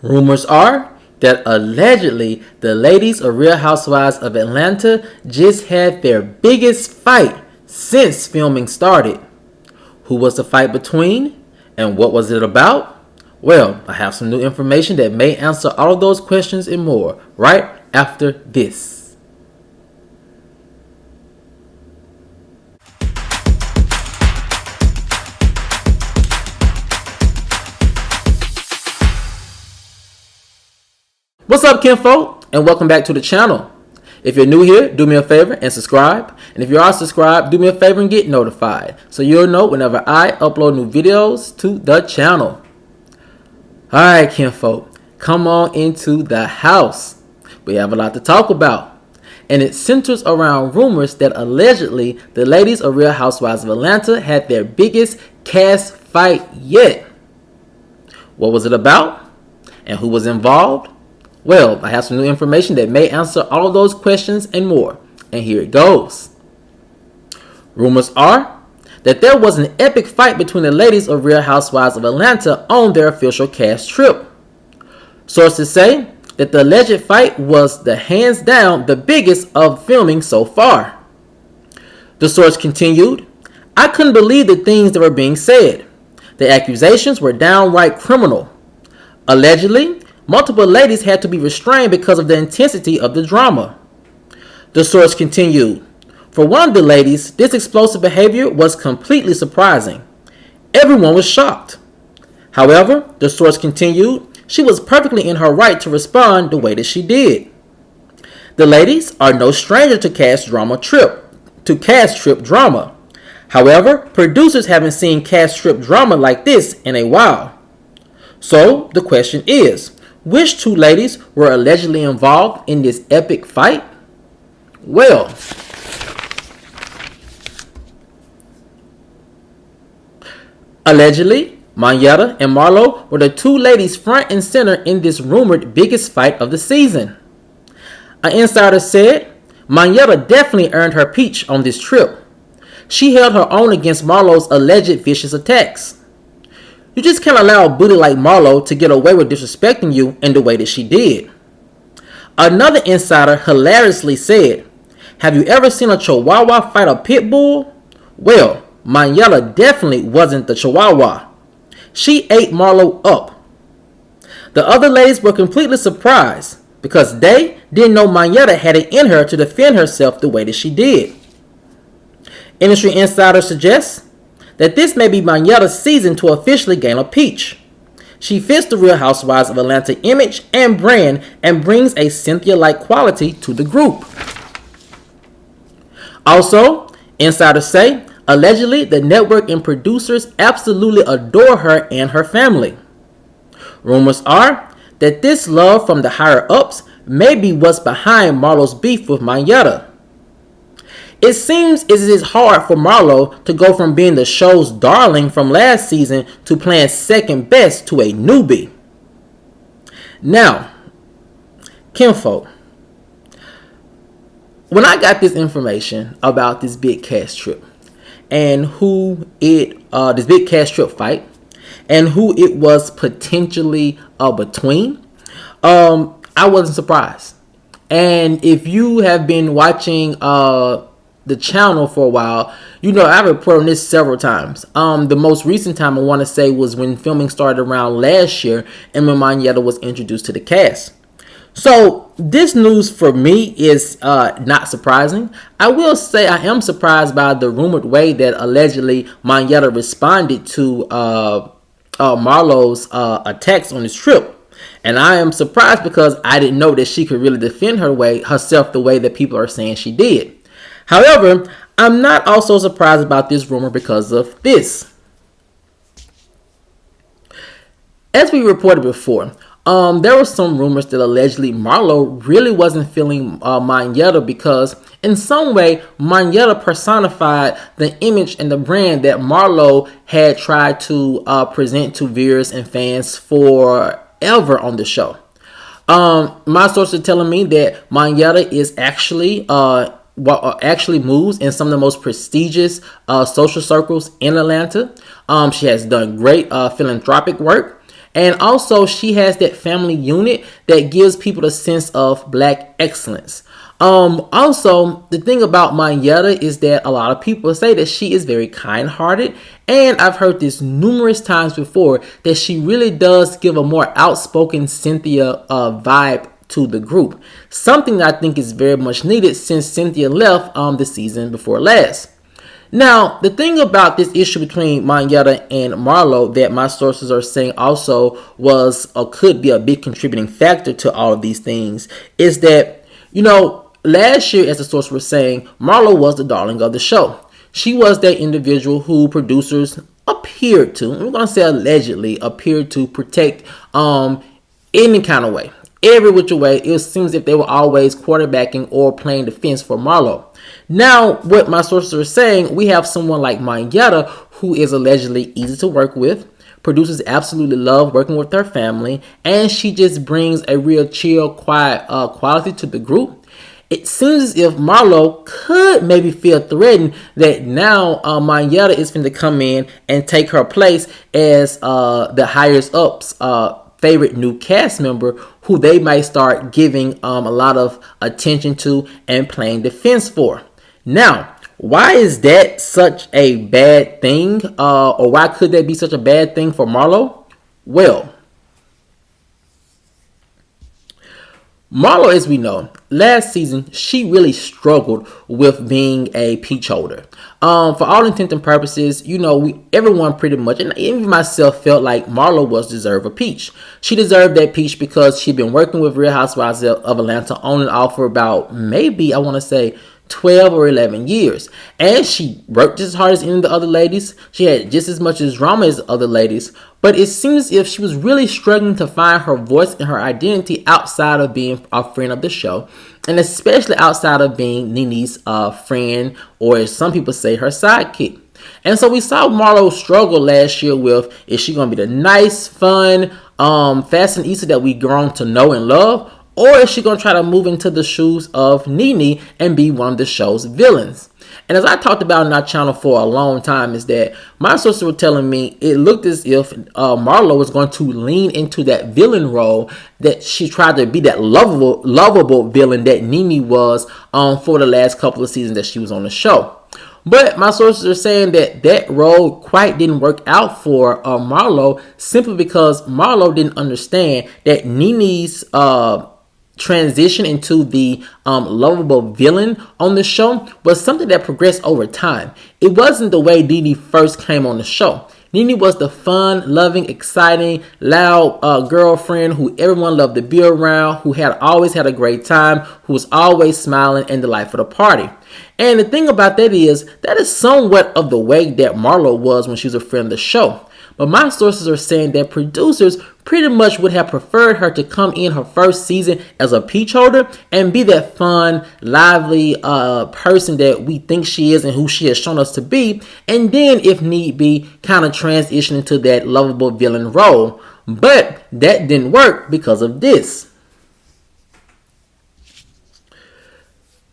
Rumors are that allegedly the ladies of Real Housewives of Atlanta just had their biggest fight since filming started. Who was the fight between and what was it about? Well, I have some new information that may answer all of those questions and more right after this. What's up, kinfolk, and welcome back to the channel. If you're new here, do me a favor and subscribe. And if you are subscribed, do me a favor and get notified so you'll know whenever I upload new videos to the channel. Alright, kinfolk, come on into the house. We have a lot to talk about. And it centers around rumors that allegedly the ladies of Real Housewives of Atlanta had their biggest cast fight yet. What was it about? And who was involved? Well, I have some new information that may answer all of those questions and more. And here it goes. Rumors are that there was an epic fight between the ladies of Real Housewives of Atlanta on their official cast trip. Sources say that the alleged fight was the hands down the biggest of filming so far. The source continued, "I couldn't believe the things that were being said. The accusations were downright criminal. Allegedly, multiple ladies had to be restrained because of the intensity of the drama." The source continued, "For one of the ladies, this explosive behavior was completely surprising. Everyone was shocked. However," the source continued, "she was perfectly in her right to respond the way that she did. The ladies are no stranger to cast trip drama. However, producers haven't seen cast trip drama like this in a while. So the question is, which two ladies were allegedly involved in this epic fight? Well, allegedly, Monyetta and Marlo were the two ladies front and center in this rumored biggest fight of the season. An insider said, Monyetta definitely earned her peach on this trip. She held her own against Marlo's alleged vicious attacks. You just can't allow a booty like Marlo to get away with disrespecting you in the way that she did." Another insider hilariously said, "Have you ever seen a Chihuahua fight a pit bull? Well, Monyetta definitely wasn't the Chihuahua. She ate Marlo up." The other ladies were completely surprised because they didn't know Monyetta had it in her to defend herself the way that she did. Industry insiders suggest that this may be Monyetta's season to officially gain a peach. She fits the Real Housewives of Atlanta image and brand and brings a Cynthia-like quality to the group. Also, insiders say, allegedly the network and producers absolutely adore her and her family. Rumors are that this love from the higher-ups may be what's behind Marlo's beef with Monyetta. It seems it is hard for Marlo to go from being the show's darling from last season to playing second best to a newbie. Now, kinfolk, when I got this information about this big cast trip and this big cast trip fight and who it was potentially between, I wasn't surprised. And if you have been watching the channel for a while, you know I've reported on this several times. The most recent time I want to say was when filming started around last year and when Monyetta was introduced to the cast. So this news for me is not surprising. I will say I am surprised by the rumored way that allegedly Monyetta responded to Marlo's attacks on his trip. And I am surprised because I didn't know that she could really defend herself the way that people are saying she did. However, I'm not also surprised about this rumor because of this. As we reported before, there were some rumors that allegedly Marlo really wasn't feeling Monyetta because in some way Monyetta personified the image and the brand that Marlo had tried to present to viewers and fans forever on the show. My sources are telling me that Monyetta is actually moves in some of the most prestigious social circles in Atlanta. She has done great philanthropic work, And also, she has that family unit that gives people a sense of black excellence. Also, the thing about Mayetta is that a lot of people say that she is very kind-hearted, and I've heard this numerous times before that she really does give a more outspoken Cynthia vibe to the group. Something I think is very much needed since Cynthia left the season before last. Now, the thing about this issue between Mayetta and Marlo that my sources are saying also was or could be a big contributing factor to all of these things is that, last year, as the source was saying, Marlo was the darling of the show. She was that individual who producers appeared to, I'm going to say allegedly, appeared to protect any kind of way. Every which way, it seems as if they were always quarterbacking or playing defense for Marlo. Now, what my sources are saying, we have someone like Mayetta who is allegedly easy to work with. Producers absolutely love working with her family, and she just brings a real chill, quiet quality to the group. It seems as if Marlo could maybe feel threatened that now Mayetta is going to come in and take her place as the highest up's favorite new cast member who they might start giving a lot of attention to and playing defense for. Now, why is that such a bad thing? Or why could that be such a bad thing for Marlo? Well, Marlo, as we know, last season, she really struggled with being a peach holder. For all intents and purposes, everyone pretty much, and even myself, felt like Marlo was deserved a peach. She deserved that peach because she'd been working with Real Housewives of Atlanta on and off for about maybe, I want to say, 12 or 11 years. And she worked just as hard as any of the other ladies. She had just as much as drama as the other ladies. But it seems as if she was really struggling to find her voice and her identity outside of being a friend of the show. And especially outside of being Nene's friend, or as some people say, her sidekick. And so we saw Marlo struggle last year with, is she going to be the nice, fun, fashionista that we've grown to know and love? Or is she going to try to move into the shoes of Nene and be one of the show's villains? And as I talked about in our channel for a long time, is that my sources were telling me it looked as if Marlo was going to lean into that villain role, that she tried to be that lovable villain that Nene was for the last couple of seasons that she was on the show. But my sources are saying that role quite didn't work out for Marlo, simply because Marlo didn't understand that Nene's transition into the lovable villain on the show was something that progressed over time. It wasn't the way Nene first came on the show. Nene was the fun, loving, exciting, loud girlfriend who everyone loved to be around, who had always had a great time, who was always smiling and the life of the party. And the thing about that is somewhat of the way that Marlo was when she was a friend of the show. But my sources are saying that producers pretty much would have preferred her to come in her first season as a peach holder and be that fun, lively person that we think she is and who she has shown us to be. And then, if need be, kind of transition into that lovable villain role. But that didn't work because of this.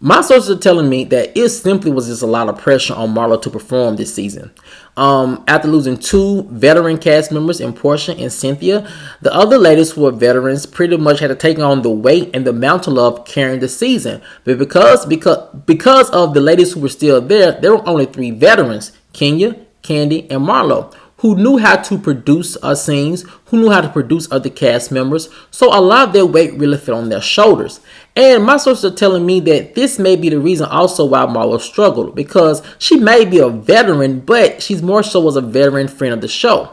My sources are telling me that it simply was just a lot of pressure on Marlo to perform this season. After losing two veteran cast members in Portia and Cynthia, the other ladies who were veterans pretty much had to take on the weight and the mantle of carrying the season. But because of the ladies who were still there were only three veterans, Kenya, Candy, and Marlo, who knew how to produce scenes, who knew how to produce other cast members, so a lot of their weight really fell on their shoulders. And my sources are telling me that this may be the reason also why Marlo struggled, because she may be a veteran, but she's more so as a veteran friend of the show.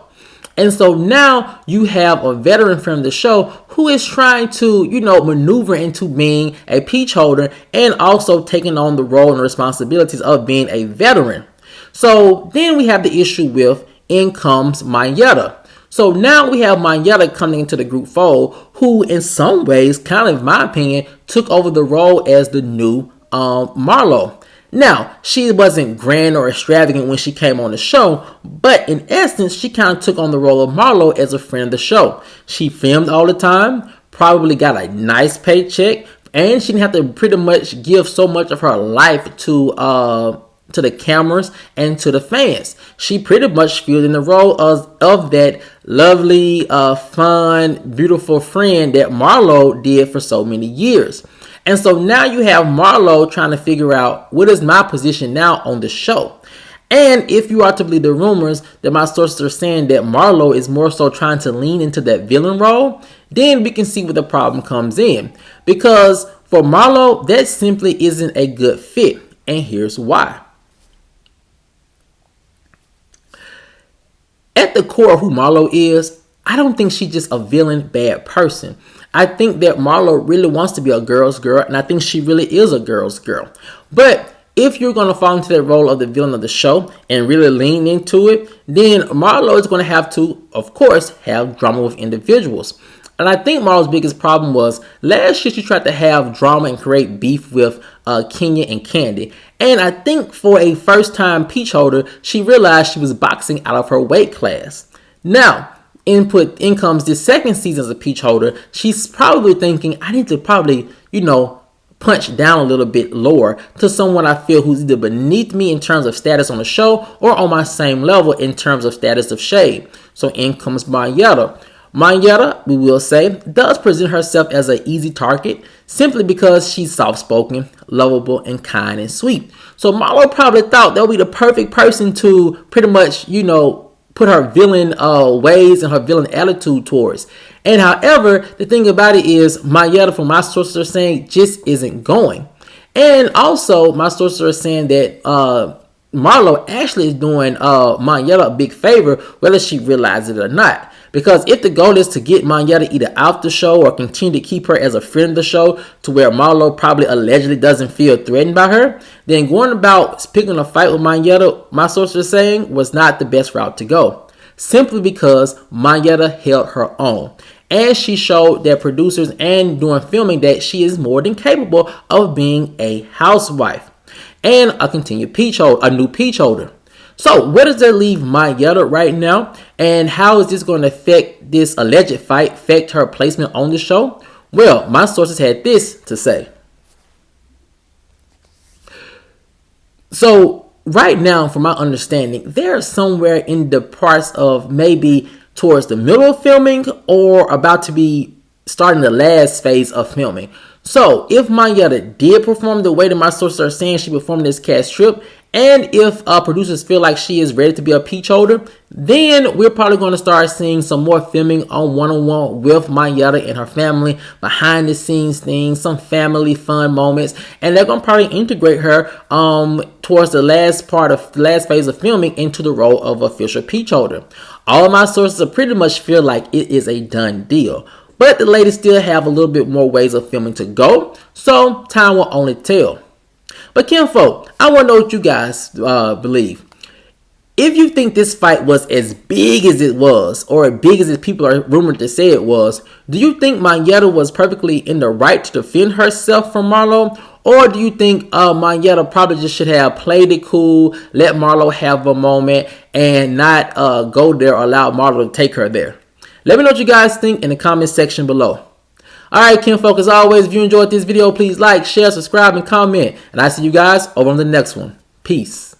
And so now you have a veteran friend of the show who is trying to, maneuver into being a peach holder and also taking on the role and responsibilities of being a veteran. So then we have the issue with in comes Mayetta. So now we have Mayetta coming into the group fold, who in some ways, kind of in my opinion, took over the role as the new Marlo. Now, she wasn't grand or extravagant when she came on the show, but in essence, she kind of took on the role of Marlo as a friend of the show. She filmed all the time, probably got a nice paycheck, and she didn't have to pretty much give so much of her life to to the cameras and to the fans. She pretty much filled in the role of that lovely, fun, beautiful friend that Marlo did for so many years. And so now you have Marlo trying to figure out, what is my position now on the show? And if you are to believe the rumors that my sources are saying that Marlo is more so trying to lean into that villain role, then we can see where the problem comes in. Because for Marlo, that simply isn't a good fit. And here's why. At the core of who Marlo is, I don't think she's just a villain, bad person. I think that Marlo really wants to be a girl's girl, and I think she really is a girl's girl. But if you're going to fall into that role of the villain of the show and really lean into it, then Marlo is going to have to, of course, have drama with individuals. And I think Marlo's biggest problem was last year she tried to have drama and create beef with Kenya and Candy. And I think for a first-time peach holder, she realized she was boxing out of her weight class. Now, in comes this second season as a peach holder, she's probably thinking, I need to probably, punch down a little bit lower to someone I feel who's either beneath me in terms of status on the show or on my same level in terms of status of shade. So in comes Mayetta. Mayetta, we will say, does present herself as an easy target simply because she's soft-spoken, lovable, and kind and sweet. So Marlo probably thought that would be the perfect person to pretty much, put her villain ways and her villain attitude towards. And however, the thing about it is, Mayetta, from my sources, are saying just isn't going. And also, my sources are saying that Marlo actually is doing Mayetta a big favor, whether she realizes it or not. Because if the goal is to get Mayetta either out the show or continue to keep her as a friend of the show to where Marlo probably allegedly doesn't feel threatened by her, then going about picking a fight with Mayetta, my sources are saying, was not the best route to go. Simply because Mayetta held her own. And she showed their producers and during filming that she is more than capable of being a housewife and a new peach holder. So where does that leave Mayetta right now? And how is this going to affect this alleged fight, affect her placement on the show? Well, my sources had this to say. So right now, from my understanding, they're somewhere in the parts of maybe towards the middle of filming or about to be starting the last phase of filming. So if Mayetta did perform the way that my sources are saying she performed this cast trip, and if producers feel like she is ready to be a peach holder, then we're probably going to start seeing some more filming on one-on-one with Mayetta and her family, behind the scenes things, some family fun moments, and they're going to probably integrate her towards the last phase of filming into the role of official peach holder. All of my sources pretty much feel like it is a done deal. But the ladies still have a little bit more ways of filming to go, so time will only tell. But kinfolk, I want to know what you guys believe. If you think this fight was as big as it was, or as big as people are rumored to say it was, do you think Mayetta was perfectly in the right to defend herself from Marlo? Or do you think Mayetta probably just should have played it cool, let Marlo have a moment, and not go there or allow Marlo to take her there? Let me know what you guys think in the comment section below. Alright, kinfolk, as always, if you enjoyed this video, please like, share, subscribe, and comment. And I see you guys over on the next one. Peace.